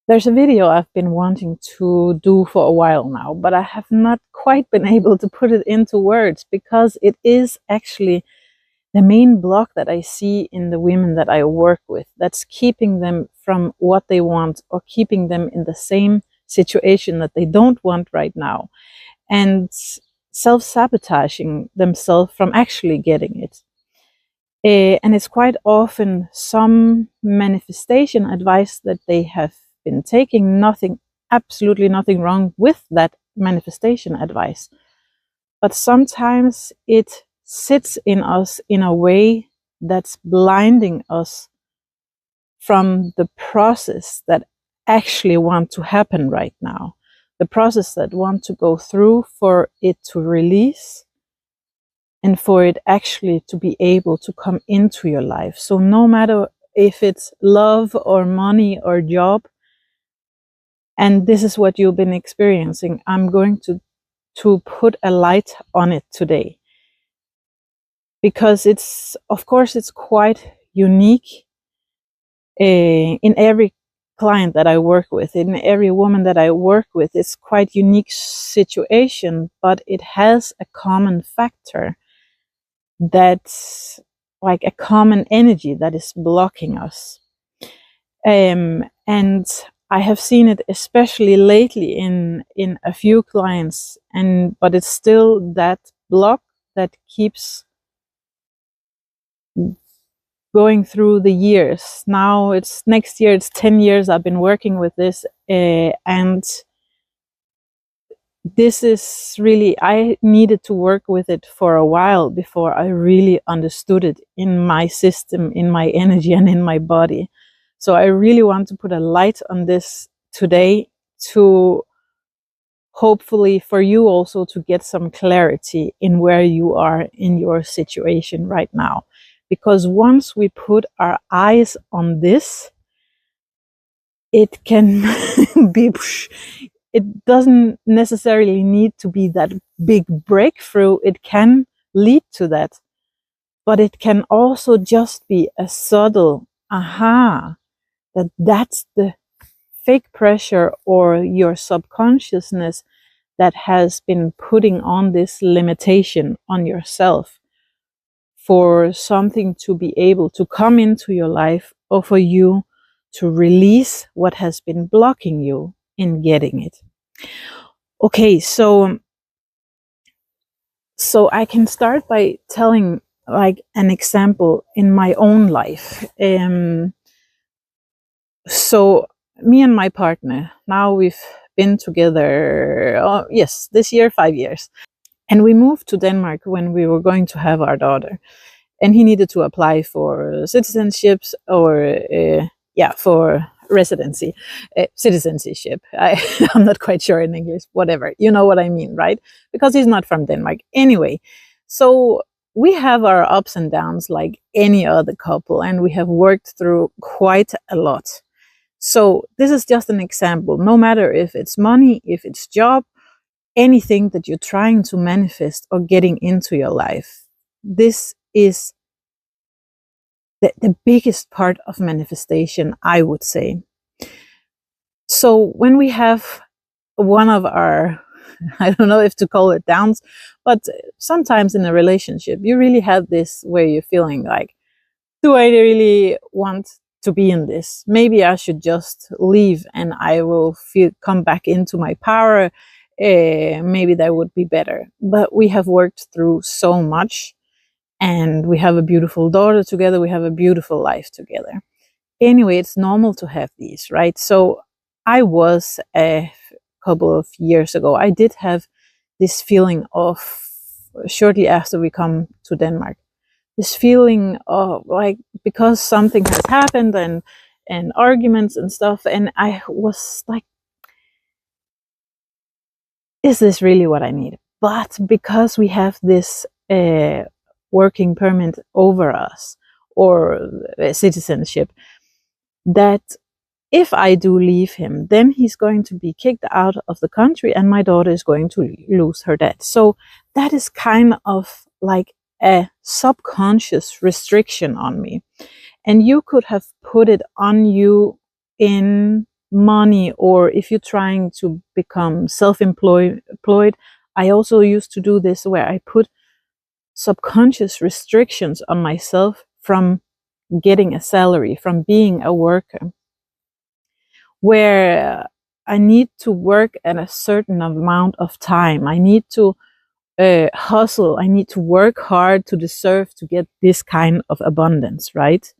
There's a video I've been wanting to do for a while now, but I have not quite been able to put it into words because it is actually the main block that I see in the women that I work with that's keeping them from what they want or keeping them in the same situation that they don't want right now, and self-sabotaging themselves from actually getting it. And it's quite often some manifestation advice that they have been taking. Absolutely nothing wrong with that manifestation advice. But sometimes it sits in us in a way that's blinding us from the process that actually want to happen right now. The process that want to go through for it to release and for it actually to be able to come into your life. So no matter if it's love or money or job, and this is what you've been experiencing, I'm going to put a light on it today. Because it's, of course, it's quite unique in every client that I work with, in every woman that I work with. It's quite unique situation, but it has a common factor that's like a common energy that is blocking us. And I have seen it especially lately in a few clients, but it's still that block that keeps going through the years. Now it's next year, it's 10 years I've been working with this, and this is really, I needed to work with it for a while before I really understood it in my system, in my energy, and in my body. So I really want to put a light on this today, to hopefully for you also to get some clarity in where you are in your situation right now. Because once we put our eyes on this, it can be, it doesn't necessarily need to be that big breakthrough. It can lead to that, but it can also just be a subtle aha, that's the fake pressure or your subconsciousness that has been putting on this limitation on yourself for something to be able to come into your life, or for you to release what has been blocking you in getting it. Okay, so I can start by telling like an example in my own life. So me and my partner, now we've been together, yes, this year 5 years. And we moved to Denmark when we were going to have our daughter. And he needed to apply for citizenships, or for residency, citizenship. I'm not quite sure in English, whatever, you know what I mean, right? Because he's not from Denmark. Anyway, so we have our ups and downs like any other couple, and we have worked through quite a lot. So this is just an example. No matter if it's money, if it's job, anything that you're trying to manifest or getting into your life, this is the biggest part of manifestation, I would say. So when we have one of our, I don't know if to call it downs, but sometimes in a relationship, you really have this where you're feeling like, do I really want to be in this? Maybe I should just leave and I will come back into my power. Maybe that would be better. But we have worked through so much, and we have a beautiful daughter together. We have a beautiful life together. Anyway, it's normal to have these, right? So I was, a couple of years ago, I did have this feeling of, shortly after we come to Denmark, this feeling of like, because something has happened and arguments and stuff, and I was like, is this really what I need? But because we have this working permit over us, or citizenship, that if I do leave him, then he's going to be kicked out of the country and my daughter is going to lose her dad. So that is kind of like a subconscious restriction on me. And you could have put it on you in money, or if you're trying to become self-employed, I also used to do this where I put subconscious restrictions on myself from getting a salary, from being a worker, where I need to work at a certain amount of time. I need to hustle. I need to work hard to deserve to get this kind of abundance, right?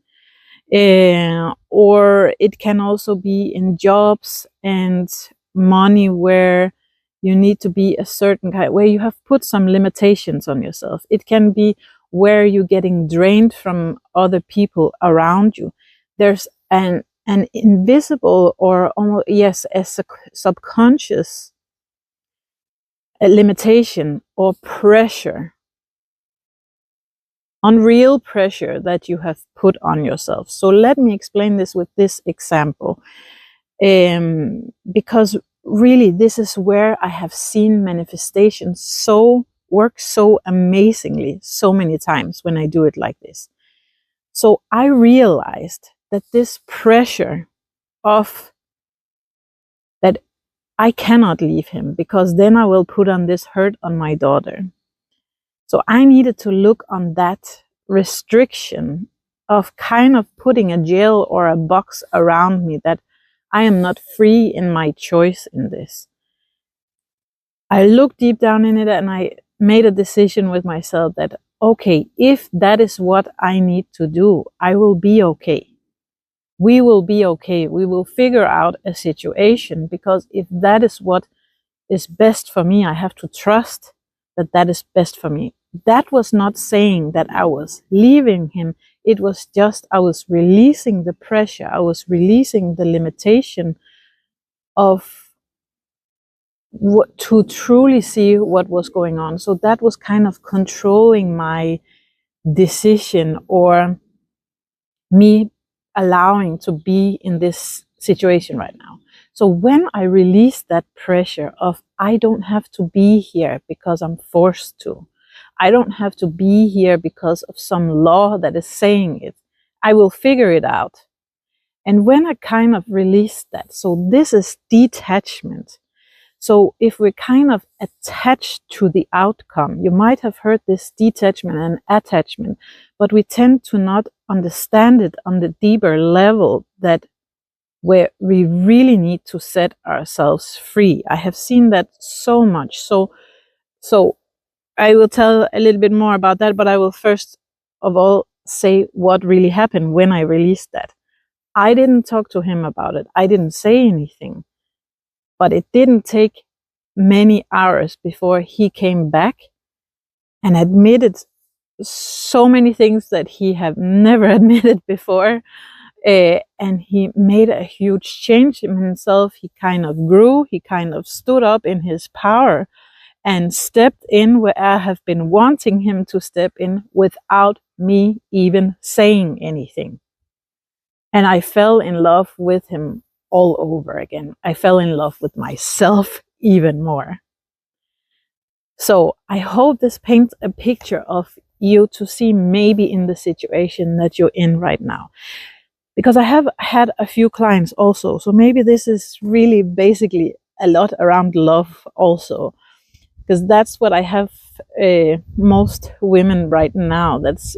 Or it can also be in jobs and money where you need to be a certain kind, where you have put some limitations on yourself. It can be where you're getting drained from other people around you. There's an invisible, or almost, yes, a subconscious limitation or pressure, unreal pressure that you have put on yourself. So let me explain this with this example, because really this is where I have seen manifestations work so amazingly so many times when I do it like this. So I realized that this pressure of that I cannot leave him, because then I will put on this hurt on my daughter. So I needed to look on that restriction of kind of putting a jail or a box around me, that I am not free in my choice in this. I looked deep down in it and I made a decision with myself that, okay, if that is what I need to do, I will be okay. We will be okay. We will figure out a situation, because if that is what is best for me, I have to trust that that is best for me. That was not saying that I was leaving him. It was just I was releasing the pressure. I was releasing the limitation of what, to truly see what was going on. So that was kind of controlling my decision, or me allowing to be in this situation right now. So when I release that pressure of I don't have to be here because I'm forced to, I don't have to be here because of some law that is saying it, I will figure it out. And when I kind of release that, so this is detachment. So if we're kind of attached to the outcome, you might have heard this detachment and attachment, but we tend to not understand it on the deeper level, that where we really need to set ourselves free. I have seen that so much. So I will tell a little bit more about that, but I will first of all say what really happened when I released that. I didn't talk to him about it. I didn't say anything. But it didn't take many hours before he came back and admitted so many things that he had never admitted before. And he made a huge change in himself. He kind of grew. He kind of stood up in his power and stepped in where I have been wanting him to step in without me even saying anything. And I fell in love with him all over again. I fell in love with myself even more. So I hope this paints a picture of you to see maybe in the situation that you're in right now. Because I have had a few clients also. So maybe this is really basically a lot around love also. Because that's what I have most women right now that's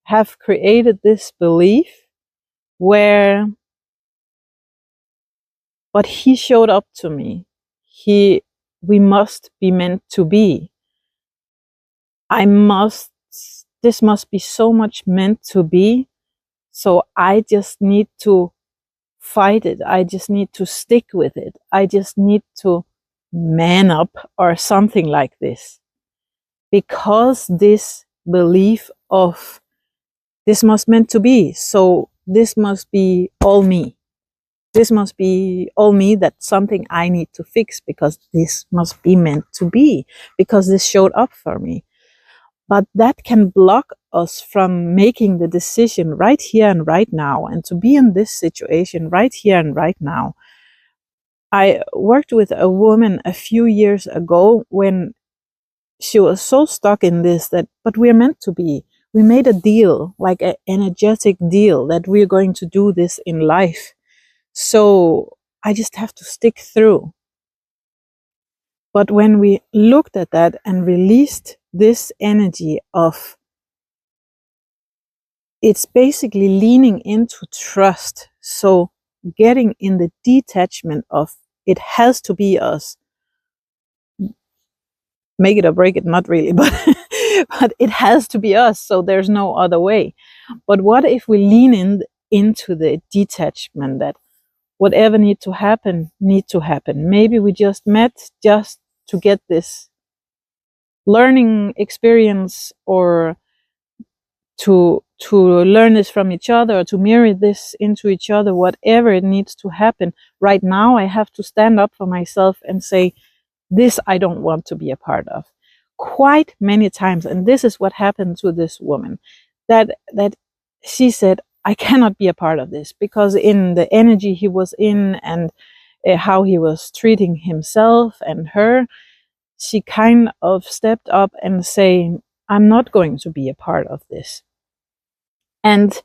have created this belief where, but he showed up to me. We must be meant to be. This must be so much meant to be. So I just need to fight it. I just need to stick with it. I just need to man up or something like this. Because this belief of this must meant to be. So this must be all me. This must be all me. That's something I need to fix, because this must be meant to be, because this showed up for me. But that can block us from making the decision right here and right now, and to be in this situation right here and right now. I worked with a woman a few years ago when she was so stuck in this that, but we're meant to be. We made a deal, like an energetic deal, that we're going to do this in life. So I just have to stick through. But when we looked at that and released this energy of, it's basically leaning into trust. So getting in the detachment of, it has to be us. Make it or break it, not really, but but it has to be us. So there's no other way. But what if we lean into the detachment that whatever need to happen. Maybe we just met just to get this learning experience, or to learn this from each other, or to mirror this into each other, whatever it needs to happen. Right now I have to stand up for myself and say, this I don't want to be a part of. Quite many times, and this is what happened to this woman, that she said, I cannot be a part of this, because in the energy he was in, and how he was treating himself and her, she kind of stepped up and saying, I'm not going to be a part of this. And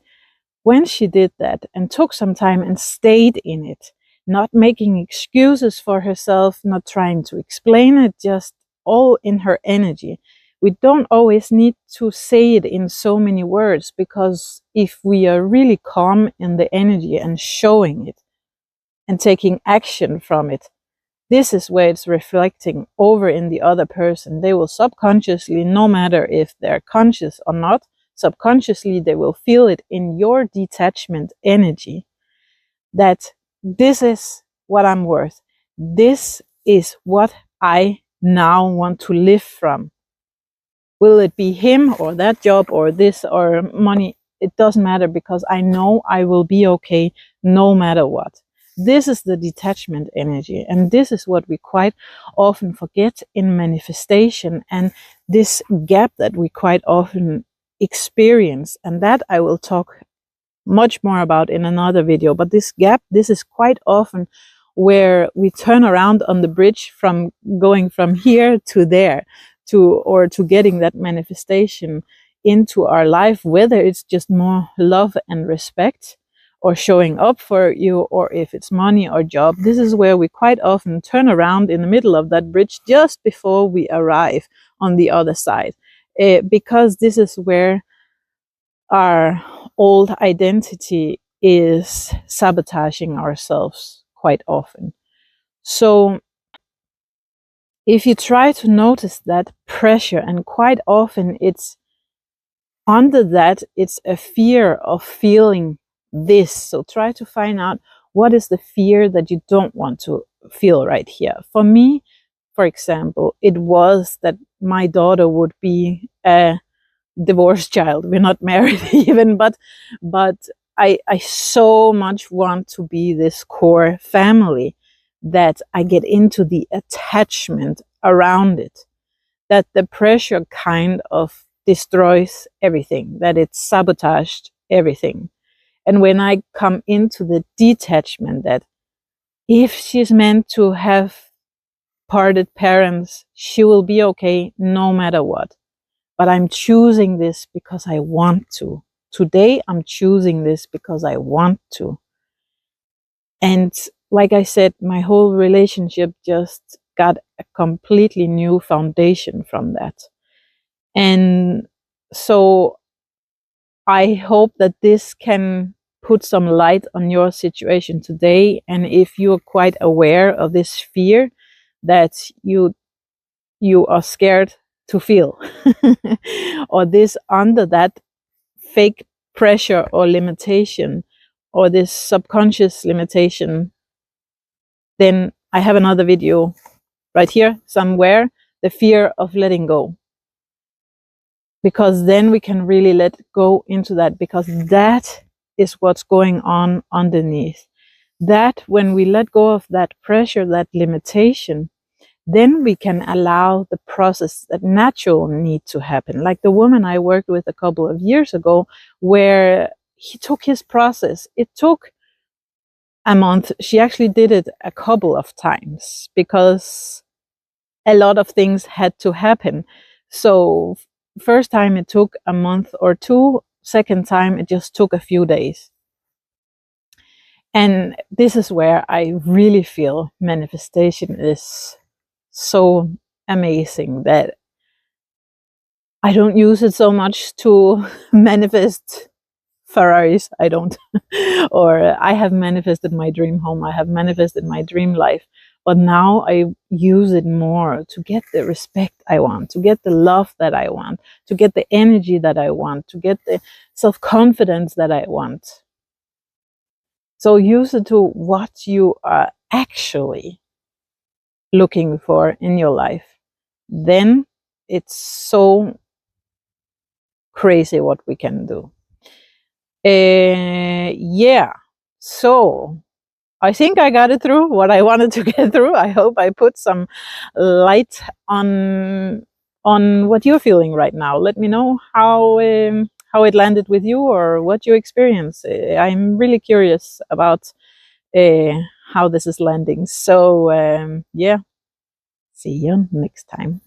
when she did that and took some time and stayed in it, not making excuses for herself, not trying to explain it, just all in her energy. We don't always need to say it in so many words, because if we are really calm in the energy and showing it and taking action from it, this is where it's reflecting over in the other person. They will subconsciously, no matter if they're conscious or not, subconsciously they will feel it in your detachment energy, that this is what I'm worth. This is what I now want to live from. Will it be him or that job or this or money? It doesn't matter, because I know I will be okay no matter what. This is the detachment energy, and this is what we quite often forget in manifestation, and this gap that we quite often experience, and that I will talk much more about in another video. But this gap, this is quite often where we turn around on the bridge from going from here to there, to getting that manifestation into our life, whether it's just more love and respect, or showing up for you, or if it's money or job. This is where we quite often turn around in the middle of that bridge just before we arrive on the other side, because this is where our old identity is sabotaging ourselves quite often. So if you try to notice that pressure, and quite often it's under that, it's a fear of feeling this. So try to find out, what is the fear that you don't want to feel right here. For me, for example, it was that my daughter would be a divorced child. We're not married even, but I so much want to be this core family, that I get into the attachment around it, that the pressure kind of destroys everything, that it sabotaged everything. And when I come into the detachment, that if she's meant to have parted parents, she will be okay no matter what. But I'm choosing this because I want to. Today, I'm choosing this because I want to. And like I said, my whole relationship just got a completely new foundation from that. And so I hope that this can put some light on your situation today. And if you're quite aware of this fear that you are scared to feel, or this under that fake pressure or limitation, or this subconscious limitation, then I have another video right here somewhere, the fear of letting go. Because then we can really let go into that, because that is what's going on underneath. That when we let go of that pressure, that limitation, then we can allow the process that natural need to happen. Like the woman I worked with a couple of years ago, where he took his process. It took a month. She actually did it a couple of times, because a lot of things had to happen. So first time it took a month or two. Second time it just took a few days. And this is where I really feel manifestation is so amazing, that I don't use it so much to manifest Ferraris. I don't. Or I have manifested my dream home. I have manifested my dream life. But now I use it more to get the respect I want, to get the love that I want, to get the energy that I want, to get the self-confidence that I want. So use it to what you are actually looking for in your life. Then it's so crazy what we can do. Yeah. So I think I got it through what I wanted to get through. I hope I put some light on what you're feeling right now. Let me know how it landed with you, or what you experience. I'm really curious about how this is landing. So yeah, see you next time.